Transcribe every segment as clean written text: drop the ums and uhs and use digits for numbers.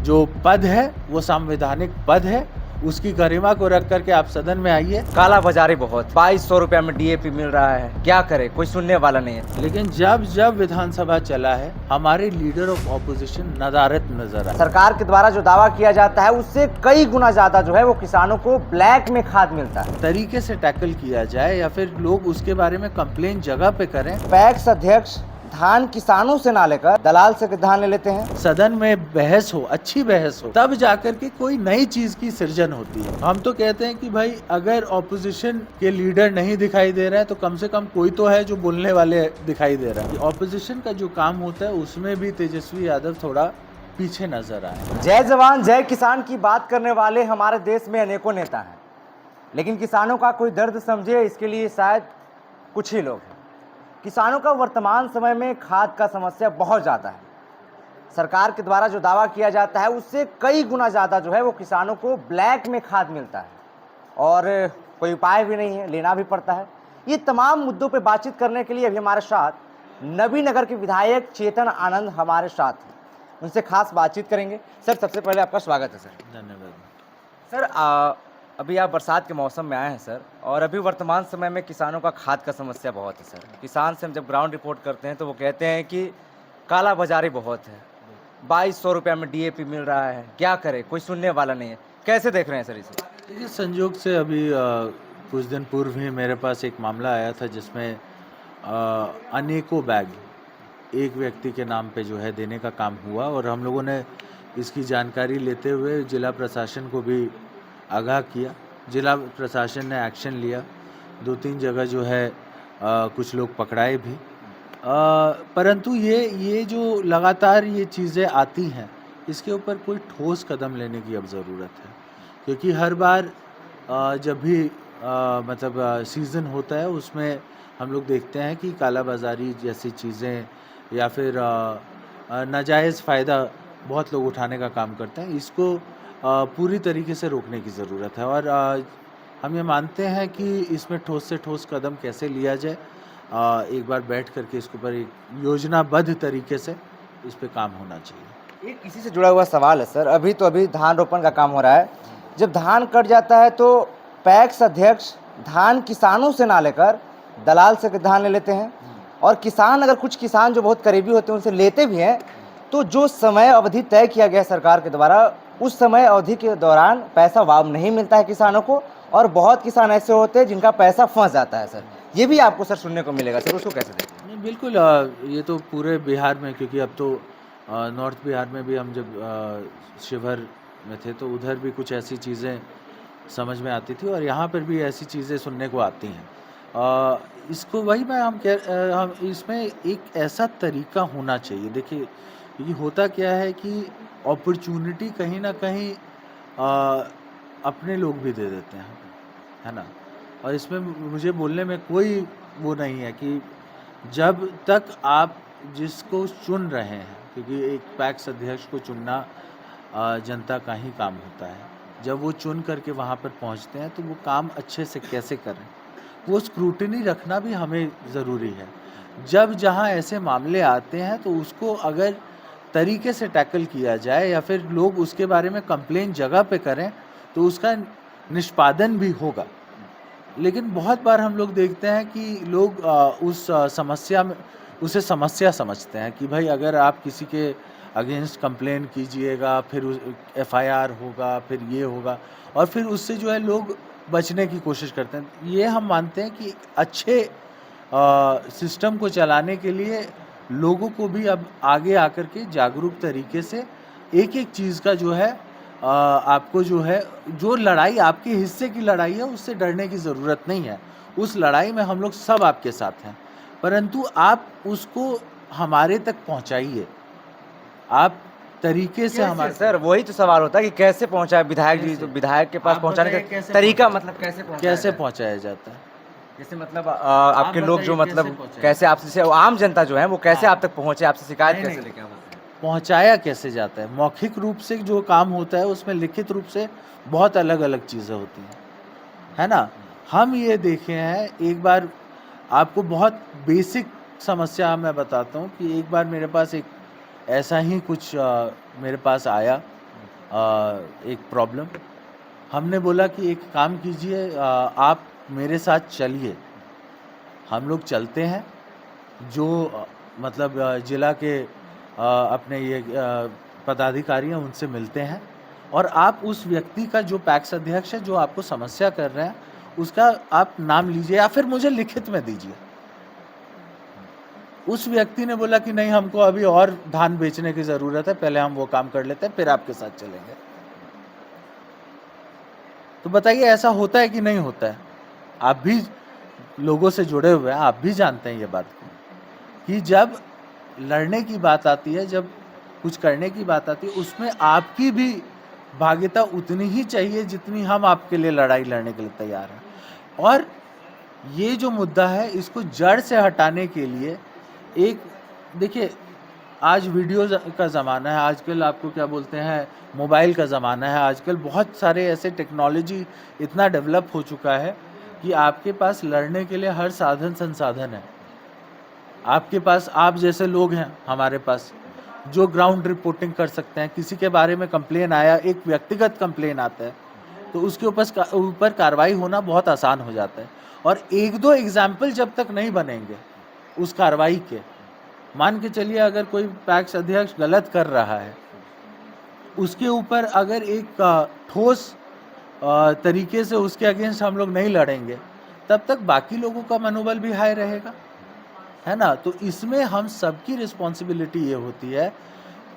जो पद है वो संवैधानिक पद है, उसकी गरिमा को रख करके आप सदन में आइए। काला बाजारी बहुत, 2200 रुपया में डीएपी मिल रहा है, क्या करे, कोई सुनने वाला नहीं है। लेकिन जब जब विधानसभा चला है हमारे लीडर ऑफ ऑपोजिशन नदारत नजर आए। सरकार के द्वारा जो दावा किया जाता है उससे कई गुना ज्यादा जो है वो किसानों को ब्लैक में खाद मिलता है। तरीके से टैकल किया जाए या फिर लोग उसके बारे में कंप्लेन जगह पे करें। पैक्स अध्यक्ष धान किसानों से ना लेकर दलाल से धान ले लेते हैं। सदन में बहस हो, अच्छी बहस हो, तब जाकर के कोई नई चीज की सृजन होती है। हम तो कहते हैं कि भाई अगर ऑपोजिशन के लीडर नहीं दिखाई दे रहे हैं तो कम से कम कोई तो है जो बोलने वाले दिखाई दे रहा है। ऑपोजिशन का जो काम होता है उसमें भी तेजस्वी यादव थोड़ा पीछे नजर आए। जय जवान जय किसान की बात करने वाले हमारे देश में अनेकों नेता हैं, लेकिन किसानों का कोई दर्द समझे इसके लिए शायद कुछ ही लोग हैं। किसानों का वर्तमान समय में खाद का समस्या बहुत ज़्यादा है। सरकार के द्वारा जो दावा किया जाता है उससे कई गुना ज़्यादा जो है वो किसानों को ब्लैक में खाद मिलता है और कोई उपाय भी नहीं है, लेना भी पड़ता है। ये तमाम मुद्दों पे बातचीत करने के लिए अभी हमारे साथ नबीनगर के विधायक चेतन आनंद हमारे साथ हैं, उनसे खास बातचीत करेंगे। सर, सबसे पहले आपका स्वागत है सर। धन्यवाद सर, अभी आप बरसात के मौसम में आए हैं सर, और अभी वर्तमान समय में किसानों का खाद का समस्या बहुत है सर। किसान से हम जब ग्राउंड रिपोर्ट करते हैं तो वो कहते हैं कि काला बाजारी बहुत है, 2200 रुपया में डीएपी मिल रहा है, क्या करे, कोई सुनने वाला नहीं है। कैसे देख रहे हैं सर इसे? देखिए, संयोग से अभी कुछ दिन पूर्व ही मेरे पास एक मामला आया था जिसमें अनेकों बैग एक व्यक्ति के नाम पे जो है देने का काम हुआ और हम लोगों ने इसकी जानकारी लेते हुए जिला प्रशासन को भी आगाह किया। जिला प्रशासन ने एक्शन लिया, 2-3 जगह जो है कुछ लोग पकड़ाए भी। परंतु ये जो लगातार ये चीज़ें आती हैं इसके ऊपर कोई ठोस कदम लेने की अब ज़रूरत है, क्योंकि हर बार जब भी मतलब सीज़न होता है उसमें हम लोग देखते हैं कि काला बाज़ारी जैसी चीज़ें या फिर नाजायज़ फ़ायदा बहुत लोग उठाने का काम करते हैं। इसको पूरी तरीके से रोकने की ज़रूरत है और हम ये मानते हैं कि इसमें ठोस से ठोस कदम कैसे लिया जाए। एक बार बैठ करके इसके ऊपर एक योजनाबद्ध तरीके से इस पे काम होना चाहिए। ये किसी से जुड़ा हुआ सवाल है सर। अभी धान रोपण का काम हो रहा है, जब धान कट जाता है तो पैक्स अध्यक्ष धान किसानों से ना लेकर दलाल से धान ले लेते हैं, और किसान, अगर कुछ किसान जो बहुत करीबी होते हैं उनसे लेते भी हैं तो जो समय अवधि तय किया गया सरकार के द्वारा उस समय अवधि के दौरान पैसा वापस नहीं मिलता है किसानों को, और बहुत किसान ऐसे होते हैं जिनका पैसा फंस जाता है सर। ये भी आपको सर सुनने को मिलेगा सर, उसको कैसे देखते हैं? नहीं, बिल्कुल। ये तो पूरे बिहार में, क्योंकि अब तो नॉर्थ बिहार में भी हम जब शिवहर में थे तो उधर भी कुछ ऐसी चीज़ें समझ में आती थी और यहाँ पर भी ऐसी चीज़ें सुनने को आती हैं। इसको वही मैं हम इसमें एक ऐसा तरीका होना चाहिए। देखिए, क्योंकि होता क्या है कि अपॉर्चुनिटी कहीं ना कहीं अपने लोग भी दे देते हैं, है ना। और इसमें मुझे बोलने में कोई वो नहीं है कि जब तक आप जिसको चुन रहे हैं, क्योंकि एक पैक्स अध्यक्ष को चुनना जनता का ही काम होता है, जब वो चुन करके वहाँ पर पहुँचते हैं तो वो काम अच्छे से कैसे करें, वो स्क्रूटनी रखना भी हमें ज़रूरी है। जब जहाँ ऐसे मामले आते हैं तो उसको अगर तरीके से टैकल किया जाए या फिर लोग उसके बारे में कंप्लेन जगह पे करें तो उसका निष्पादन भी होगा। लेकिन बहुत बार हम लोग देखते हैं कि लोग उस समस्या में उसे समस्या समझते हैं कि भाई अगर आप किसी के अगेंस्ट कंप्लेन कीजिएगा फिर एफआईआर होगा, फिर ये होगा, और फिर उससे जो है लोग बचने की कोशिश करते हैं। ये हम मानते हैं कि अच्छे सिस्टम को चलाने के लिए लोगों को भी अब आगे आकर के जागरूक तरीके से एक एक चीज़ का जो है आपको जो है, जो लड़ाई आपके हिस्से की लड़ाई है उससे डरने की ज़रूरत नहीं है। उस लड़ाई में हम लोग सब आपके साथ हैं, परंतु आप उसको हमारे तक पहुंचाइए, आप तरीके से हमारे। सर, वही तो सवाल होता है कि कैसे पहुंचाए। विधायक जी तो विधायक के पास पहुंचाने का तरीका, मतलब कैसे पहुंचाया जाता है। जैसे मतलब आपके लोग जो मतलब कैसे आपसे, आम जनता जो है वो कैसे आप तक पहुंचे, आपसे शिकायत कैसे लेके आए? पहुंचाया कैसे जाता है? मौखिक रूप से जो काम होता है उसमें लिखित रूप से बहुत अलग अलग चीज़ें होती हैं, है ना। हम ये देखे हैं, एक बार आपको बहुत बेसिक समस्या मैं बताता हूँ कि एक बार मेरे पास एक ऐसा ही कुछ मेरे पास आया एक प्रॉब्लम। हमने बोला कि एक काम कीजिए, आप मेरे साथ चलिए, हम लोग चलते हैं। जो मतलब जिला के अपने ये पदाधिकारी हैं उनसे मिलते हैं, और आप उस व्यक्ति का जो पैक्स अध्यक्ष है जो आपको समस्या कर रहे हैं उसका आप नाम लीजिए या फिर मुझे लिखित में दीजिए। उस व्यक्ति ने बोला कि नहीं, हमको अभी और धान बेचने की ज़रूरत है, पहले हम वो काम कर लेते हैं, फिर आपके साथ चलेंगे। तो बताइए ऐसा होता है कि नहीं होता है? आप भी लोगों से जुड़े हुए हैं, आप भी जानते हैं ये बात को, कि जब लड़ने की बात आती है, जब कुछ करने की बात आती है, उसमें आपकी भी भागीदारी उतनी ही चाहिए जितनी हम आपके लिए लड़ाई लड़ने के लिए तैयार हैं। और ये जो मुद्दा है इसको जड़ से हटाने के लिए एक, देखिए आज वीडियो का ज़माना है, आजकल आपको क्या बोलते हैं, मोबाइल का ज़माना है, आजकल बहुत सारे ऐसे टेक्नोलॉजी इतना डेवलप हो चुका है कि आपके पास लड़ने के लिए हर साधन संसाधन है। आपके पास आप जैसे लोग हैं हमारे पास जो ग्राउंड रिपोर्टिंग कर सकते हैं। किसी के बारे में कंप्लेन आया, एक व्यक्तिगत कंप्लेन आता है, तो उसके ऊपर कार्रवाई होना बहुत आसान हो जाता है। और एक दो एग्जाम्पल जब तक नहीं बनेंगे उस कार्रवाई के, मान के चलिए अगर कोई पैक्स अध्यक्ष गलत कर रहा है, उसके ऊपर अगर एक ठोस तरीके से उसके अगेंस्ट हम लोग नहीं लड़ेंगे, तब तक बाकी लोगों का मनोबल भी हाई रहेगा, है ना। तो इसमें हम सबकी रिस्पॉन्सिबिलिटी ये होती है।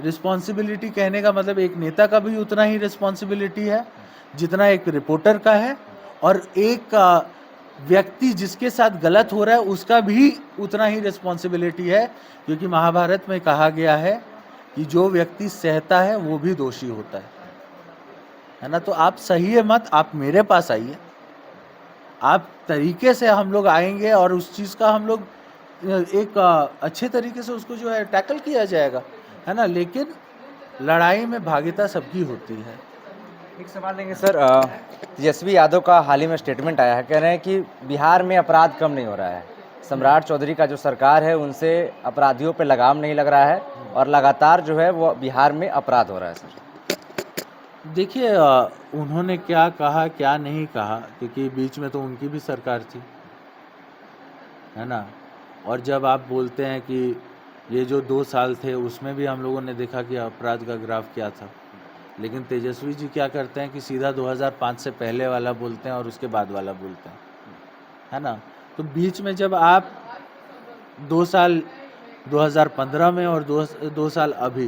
रिस्पॉन्सिबिलिटी कहने का मतलब एक नेता का भी उतना ही रिस्पॉन्सिबिलिटी है जितना एक रिपोर्टर का है, और एक व्यक्ति जिसके साथ गलत हो रहा है उसका भी उतना ही रिस्पॉन्सिबिलिटी है, क्योंकि महाभारत में कहा गया है कि जो व्यक्ति सहता है वो भी दोषी होता है ना। तो आप सहिए मत, आप मेरे पास आइए, आप तरीके से हम लोग आएंगे और उस चीज़ का हम लोग एक अच्छे तरीके से उसको जो है टैकल किया जाएगा, है ना। लेकिन लड़ाई में भागीदारी सबकी होती है। एक सवाल लेंगे सर, तेजस्वी यादव का हाल ही में स्टेटमेंट आया है, कह रहे हैं कि बिहार में अपराध कम नहीं हो रहा है, सम्राट चौधरी का जो सरकार है उनसे अपराधियों पे लगाम नहीं लग रहा है और लगातार जो है वो बिहार में अपराध हो रहा है। सर देखिए उन्होंने क्या कहा क्या नहीं कहा, क्योंकि बीच में तो उनकी भी सरकार थी, है ना। और जब आप बोलते हैं कि ये जो 2 साल थे उसमें भी हम लोगों ने देखा कि अपराध का ग्राफ क्या था, लेकिन तेजस्वी जी क्या करते हैं कि सीधा 2005 से पहले वाला बोलते हैं और उसके बाद वाला बोलते हैं, है ना। तो बीच में जब आप 2 साल 2015 में और 2 साल अभी,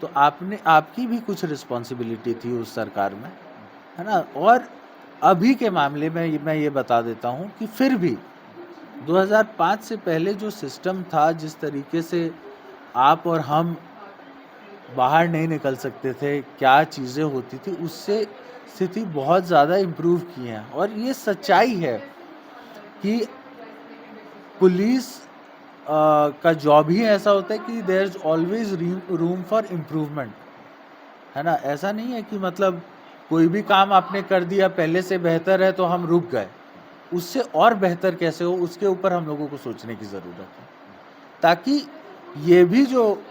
तो आपकी भी कुछ रिस्पॉन्सिबिलिटी थी उस सरकार में, है ना। और अभी के मामले में मैं ये बता देता हूँ कि फिर भी 2005 से पहले जो सिस्टम था, जिस तरीके से आप और हम बाहर नहीं निकल सकते थे, क्या चीज़ें होती थी, उससे स्थिति बहुत ज़्यादा इम्प्रूव की है। और ये सच्चाई है कि पुलिस का जॉब ही ऐसा होता है कि there is always room for improvement, है ना। ऐसा नहीं है कि मतलब कोई भी काम आपने कर दिया पहले से बेहतर है तो हम रुक गए, उससे और बेहतर कैसे हो उसके ऊपर हम लोगों को सोचने की ज़रूरत है, ताकि ये भी जो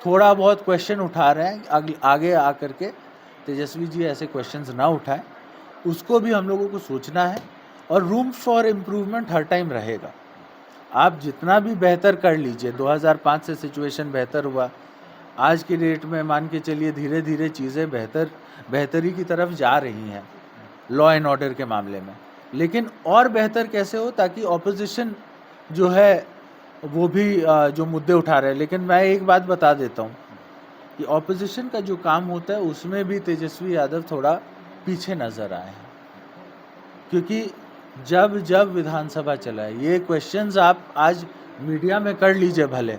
थोड़ा बहुत क्वेश्चन उठा रहे हैं आगे आकर के तेजस्वी जी ऐसे क्वेश्चंस ना उठाएं, उसको भी हम लोगों को सोचना है। और room for improvement her time रहेगा। आप जितना भी बेहतर कर लीजिए, 2005 से सिचुएशन बेहतर हुआ, आज की डेट में मान के चलिए धीरे धीरे चीज़ें बेहतरी की तरफ जा रही हैं लॉ एंड ऑर्डर के मामले में। लेकिन और बेहतर कैसे हो, ताकि ऑपोजिशन जो है वो भी जो मुद्दे उठा रहे हैं। लेकिन मैं एक बात बता देता हूँ कि ऑपोजिशन का जो काम होता है उसमें भी तेजस्वी यादव थोड़ा पीछे नज़र आए हैं, क्योंकि जब विधानसभा चला है, ये क्वेश्चंस आप आज मीडिया में कर लीजिए भले,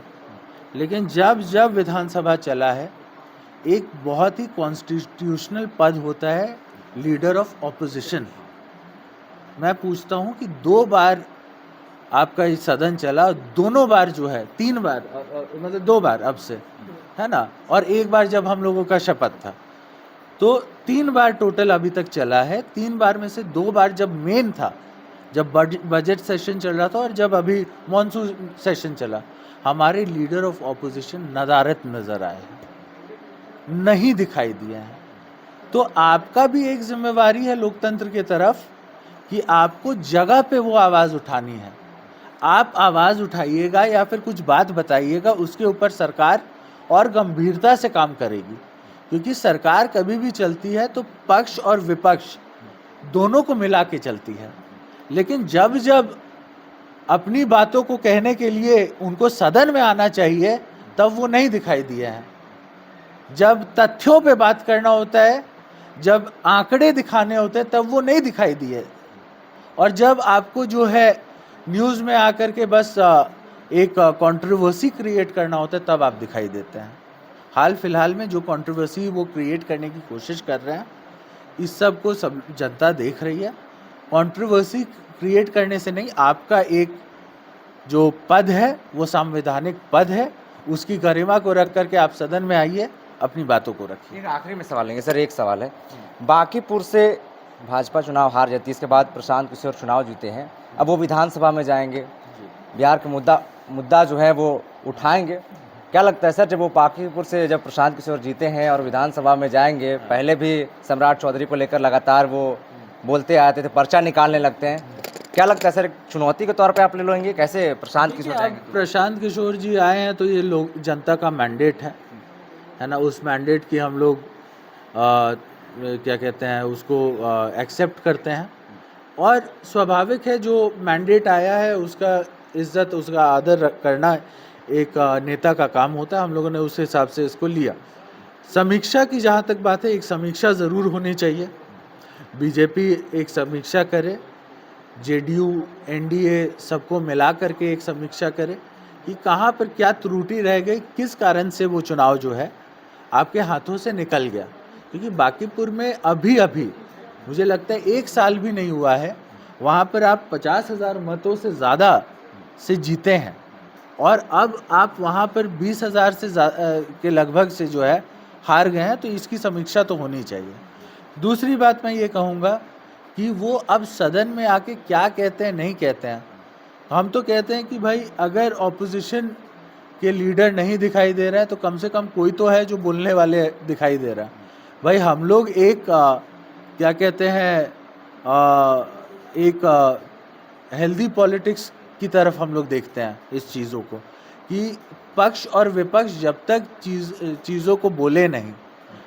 लेकिन जब विधानसभा चला है, एक बहुत ही कॉन्स्टिट्यूशनल पद होता है लीडर ऑफ ऑपोजिशन। मैं पूछता हूँ कि 2 बार आपका ये सदन चला, दोनों बार जो है 3 बार मतलब 2 बार अब से, है ना, और 1 बार जब हम लोगों का शपथ था, तो 3 बार टोटल अभी तक चला है। 3 बार में से 2 बार जब मेन था, जब बजट सेशन चल रहा था और जब अभी मॉनसून सेशन चला, हमारे लीडर ऑफ ऑपोजिशन नदारत नज़र आए हैं, नहीं दिखाई दिए हैं। तो आपका भी एक जिम्मेवारी है लोकतंत्र की तरफ कि आपको जगह पे वो आवाज़ उठानी है। आप आवाज़ उठाइएगा या फिर कुछ बात बताइएगा, उसके ऊपर सरकार और गंभीरता से काम करेगी, क्योंकि सरकार कभी भी चलती है तो पक्ष और विपक्ष दोनों को मिला के चलती है। लेकिन जब जब अपनी बातों को कहने के लिए उनको सदन में आना चाहिए, तब वो नहीं दिखाई दिए हैं। जब तथ्यों पे बात करना होता है, जब आंकड़े दिखाने होते हैं, तब वो नहीं दिखाई दिए। और जब आपको जो है न्यूज़ में आकर के बस एक कंट्रोवर्सी क्रिएट करना होता है, तब आप दिखाई देते हैं। हाल फिलहाल में जो कंट्रोवर्सी वो क्रिएट करने की कोशिश कर रहे हैं, इस सब को सब जनता देख रही है। कंट्रोवर्सी क्रिएट करने से नहीं, आपका एक जो पद है वो संवैधानिक पद है, उसकी गरिमा को रख करके आप सदन में आइए, अपनी बातों को रखिए। एक आखिरी में सवाल लेंगे सर, एक सवाल है, बांकीपुर से भाजपा चुनाव हार जाती है, इसके बाद प्रशांत किशोर चुनाव जीते हैं, अब वो विधानसभा में जाएंगे, बिहार का मुद्दा जो है वो उठाएंगे। क्या लगता है सर, जब वो बांकीपुर से जब प्रशांत किशोर जीते हैं और विधानसभा में जाएंगे, पहले भी सम्राट चौधरी को लेकर लगातार वो बोलते आते थे, पर्चा निकालने लगते हैं, क्या लगता है सर, चुनौती के तौर पे आप ले लेंगे, कैसे प्रशांत किशोर जाएंगे? प्रशांत किशोर जी आए हैं तो ये लोग जनता का मैंडेट है ना, उस मैंडेट की हम लोग क्या कहते हैं उसको एक्सेप्ट करते हैं। और स्वाभाविक है, जो मैंडेट आया है उसका इज्जत, उसका आदर करना एक नेता का काम होता है। हम लोगों ने उस हिसाब से इसको लिया। समीक्षा की जहाँ तक बात है, एक समीक्षा ज़रूर होनी चाहिए। बीजेपी एक समीक्षा करे, जेडीयू एनडीए सबको मिला करके एक समीक्षा करे कि कहाँ पर क्या त्रुटि रह गई, किस कारण से वो चुनाव जो है आपके हाथों से निकल गया। क्योंकि बांकीपुर में अभी मुझे लगता है 1 साल भी नहीं हुआ है, वहाँ पर आप 50,000 मतों से ज़्यादा से जीते हैं, और अब आप वहाँ पर 20,000 से के लगभग से जो है हार गए हैं। तो इसकी समीक्षा तो होनी चाहिए। दूसरी बात मैं ये कहूँगा कि वो अब सदन में आके क्या कहते हैं, नहीं कहते हैं। हम तो कहते हैं कि भाई, अगर ऑपोजिशन के लीडर नहीं दिखाई दे रहा है तो कम से कम कोई तो है जो बोलने वाले दिखाई दे रहा है। भाई, हम लोग एक क्या कहते हैं एक हेल्दी पॉलिटिक्स की तरफ हम लोग देखते हैं इस चीज़ों को, कि पक्ष और विपक्ष जब तक चीज़ों को बोले नहीं।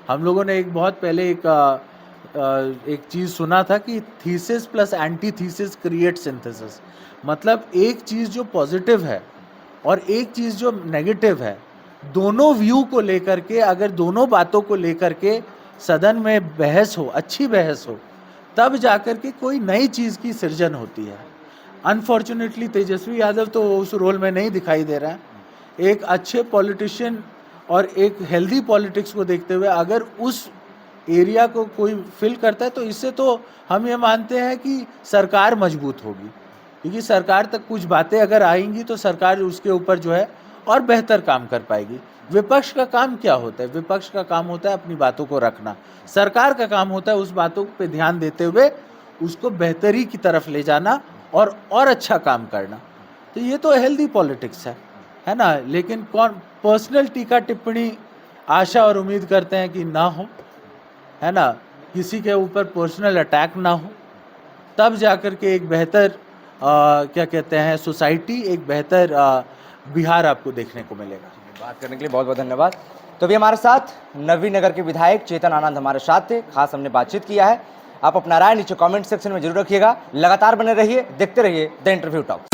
हम लोगों ने एक बहुत पहले एक चीज़ सुना था कि thesis plus anti thesis create synthesis. मतलब एक चीज़ जो पॉजिटिव है और एक चीज़ जो नेगेटिव है, दोनों व्यू को लेकर के, अगर दोनों बातों को लेकर के सदन में बहस हो, अच्छी बहस हो, तब जाकर के कोई नई चीज़ की सृजन होती है। अनफॉर्चुनेटली तेजस्वी यादव तो उस रोल में नहीं दिखाई दे रहा है। एक अच्छे पॉलिटिशियन और एक हेल्दी पॉलिटिक्स को देखते हुए अगर उस एरिया को कोई फिल करता है, तो इससे तो हम ये मानते हैं कि सरकार मजबूत होगी, क्योंकि सरकार तक कुछ बातें अगर आएंगी तो सरकार उसके ऊपर जो है और बेहतर काम कर पाएगी। विपक्ष का काम क्या होता है? विपक्ष का काम होता है अपनी बातों को रखना। सरकार का काम होता है उस बातों पे ध्यान देते हुए उसको बेहतरी की तरफ ले जाना और अच्छा काम करना। तो ये तो हेल्दी पॉलिटिक्स है ना। लेकिन कौन पर्सनल टीका टिप्पणी आशा और उम्मीद करते हैं कि ना हो, है ना, किसी के ऊपर पर्सनल अटैक ना हो, तब जाकर के एक बेहतर क्या कहते हैं सोसाइटी, एक बेहतर बिहार आपको देखने को मिलेगा। बात करने के लिए बहुत बहुत धन्यवाद। तो अभी हमारे साथ नवीन नगर के विधायक चेतन आनंद हमारे साथ थे, खास हमने बातचीत किया है। आप अपना राय नीचे कमेंट सेक्शन में जरूर रखिएगा। लगातार बने रहिए, देखते रहिए द इंटरव्यू टॉक।